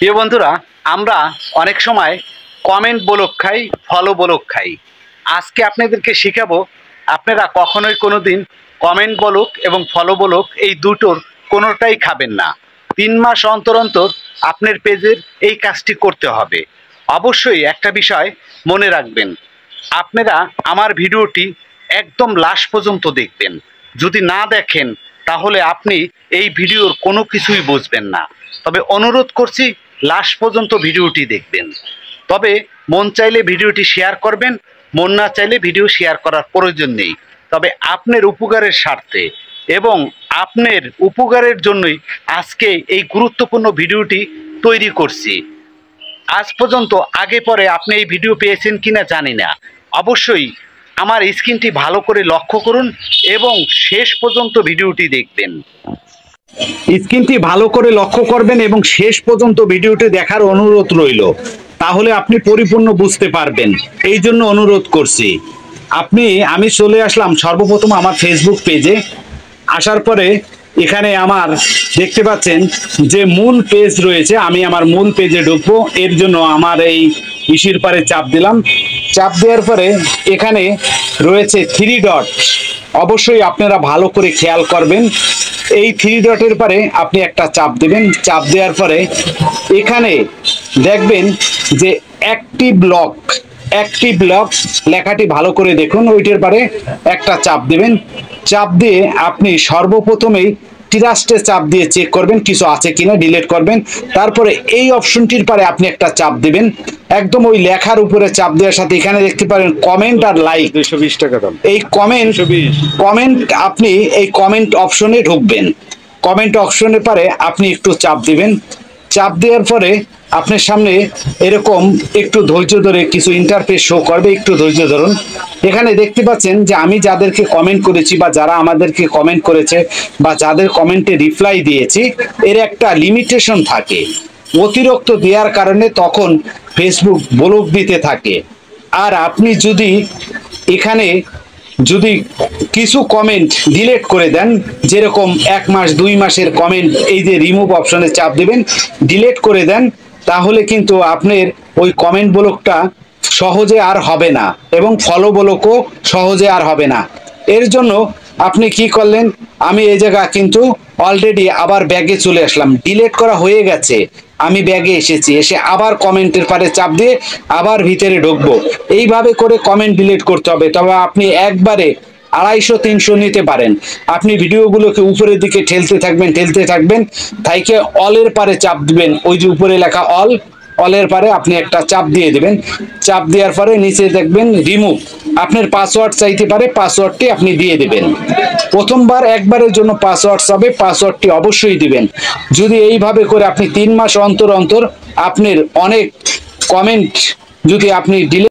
প্রিয় বন্ধুরা, আমরা অনেক সময় কমেন্ট ব্লক খাই, ফলো ব্লক খাই। আজকে আপনাদেরকে শেখাবো আপনারা কখনোই কোনো দিন কমেন্ট ব্লক এবং ফলো ব্লক এই দুটোর কোনোটাই খাবেন না। 3 মাস অন্তর অন্তর আপনার পেজের এই কাজটি করতে হবে। অবশ্যই একটা বিষয় মনে রাখবেন, আপনারা আমার ভিডিওটি একদম লাস্ট পর্যন্ত দেখবেন। যদি না দেখেন তাহলে আপনি এই ভিডিওর কোনো কিছুই বুঝবেন না। তবে অনুরোধ করছি লাস্ট পর্যন্ত ভিডিওটি দেখবেন। তবে মন চাইলে ভিডিওটি শেয়ার করবেন, মন না চাইলে ভিডিও শেয়ার করার প্রয়োজন নেই। তবে আপনার উপকারের স্বার্থে এবং আপনার উপকারের জন্যই আজকে এই গুরুত্বপূর্ণ ভিডিওটি তৈরি করছি। আজ পর্যন্ত আগে পরে আপনি এই ভিডিও পেয়েছেন কিনা জানি না। অবশ্যই আমার স্ক্রিনটি ভালো করে লক্ষ্য করুন এবং শেষ পর্যন্ত ভিডিওটি দেখবেন। স্ক্রিনটি ভালো করে লক্ষ্য করবেন এবং শেষ পর্যন্ত ভিডিওটি দেখার অনুরোধ রইল, তাহলে আপনি পরিপূর্ণ বুঝতে পারবেন। এই জন্য অনুরোধ করছি। আমি চলে আসলাম সর্বপ্রথম আমার ফেসবুক পেজে। আসার পরে এখানে আমার দেখতে পাচ্ছেন যে মূল পেজ রয়েছে, আমি আমার মূল পেজে ঢুকবো। এর জন্য আমার এই ইস্যুর পারে চাপ দিলাম। চাপ দেওয়ার পরে এখানে রয়েছে 3 ডট। অবশ্যই আপনারা ভালো করে খেয়াল করবেন। এই 3 ডটের পরে আপনি একটা চাপ দেবেন। চাপ দেওয়ার পরে এখানে দেখবেন যে অ্যাক্টিভ ব্লক লেখাটি ভালো করে দেখুন। ওইটার পরে একটা চাপ দিবেন। চাপ দিয়ে আপনি সর্বপ্রথমেই ট্রাস্টে চাপ দিয়ে চেক করবেন কিছু আছে কিনা, ডিলিট করবেন। তারপরে এই অপশনটির পরে আপনি একটা চাপ দিবেন। একদম ওই লেখার উপরে চাপ দেওয়ার সাথে এখানে দেখতে পারেন কমেন্ট আর লাইক। 220 টাকা দাম। এই কমেন্ট আপনি এই কমেন্ট অপশনে ঢুকবেন। কমেন্ট অপশনের পরে আপনি একটু চাপ দিবেন। চাপ দেওয়ার পরে আপনার সামনে এরকম একটু ধৈর্য ধরে কিছু ইন্টারফেস শো করবে। একটু ধৈর্য ধরুন। এখানে দেখতে পাচ্ছেন যে আমি যাদেরকে কমেন্ট করেছি বা যারা আমাদেরকে কমেন্ট করেছে বা যাদের কমেন্টে রিপ্লাই দিয়েছি, এর একটা লিমিটেশন থাকে। অতিরিক্ত দেওয়ার কারণে তখন ফেসবুক ব্লক দিতে থাকে। আর আপনি এখানে যদি কিছু কমেন্ট ডিলিট করে দেন, যেরকম 1 মাস 2 মাসের কমেন্ট, এই যে রিমুভ অপশনে চাপ দিবেন, ডিলিট করে দেন, তাহলে কিন্তু আপনার ওই কমেন্ট ব্লকটা সহজে আর হবে না এবং ফলো ব্লকও সহজে আর হবে না। এর জন্য আপনি কি করলেন, আমি এই জায়গা কিন্তু অলরেডি আবার ব্যাগে চলে আসলাম। ডিলিট করা হয়ে গেছে, আমি ব্যাগে এসেছি। এসে আবার কমেন্টের পারে চাপ দিয়ে আবার ভিতরে ঢুকবো। এইভাবে করে কমেন্ট ডিলিট করতে হবে। তবে আপনি একবারে 250-300 নিতে পারেন। আপনি ভিডিওগুলোকে উপরের দিকে ঠেলতে থাকবেন। তাইকে অলের পারে চাপ দিবেন। ওই যে উপরে লেখা অলের পারে আপনি একটা চাপ দিয়ে দিবেন। চাপ দেওয়ার পরে নিচে দেখবেন রিমুভ। আপনার পাসওয়ার্ড চাইতে পারে, পাসওয়ার্ডটি আপনি দিয়ে দিবেন। প্রথমবার একবারের জন্য পাসওয়ার্ড চাবে, পাসওয়ার্ডটি অবশ্যই দিবেন। যদি এইভাবে করে আপনি 3 মাস অন্তর অন্তর আপনার অনেক কমেন্ট যদি আপনি ডিলিট